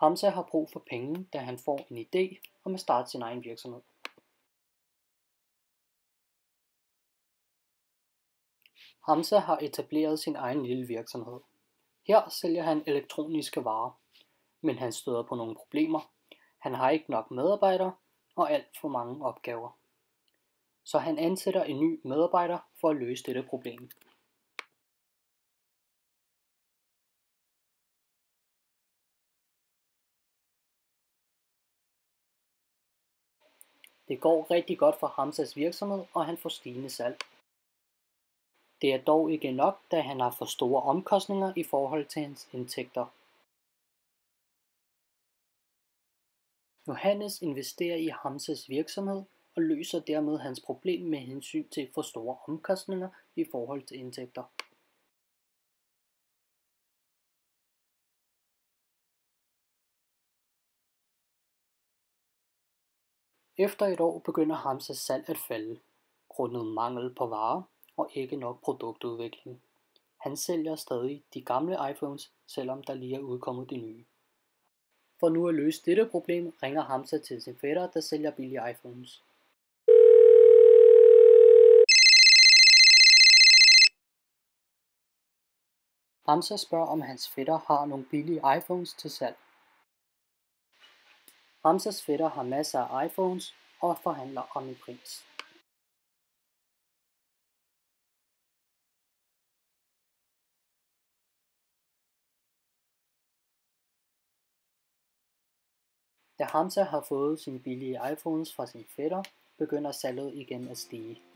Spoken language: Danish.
Hamza har brug for penge, da han får en idé om at starte sin egen virksomhed. Hamza har etableret sin egen lille virksomhed. Her sælger han elektroniske varer, men han støder på nogle problemer. Han har ikke nok medarbejdere og alt for mange opgaver. Så han ansætter en ny medarbejder for at løse dette problem. Det går rigtig godt for Hamzas virksomhed, og han får stigende salg. Det er dog ikke nok, da han har for store omkostninger i forhold til hans indtægter. Johannes investerer i Hamzas virksomhed og løser dermed hans problem med hensyn til for store omkostninger i forhold til indtægter. Efter et år begynder Hamzas salg at falde, grundet mangel på varer og ikke nok produktudvikling. Han sælger stadig de gamle iPhones, selvom der lige er udkommet de nye. For nu at løse dette problem ringer Hamza til sin fætter, der sælger billige iPhones. Hamza spørger, om hans fætter har nogle billige iPhones til salg. Hamzas fætter har masser af iPhones og forhandler om en pris. Da Hamza har fået sine billige iPhones fra sin fætter, begynder salget igen at stige.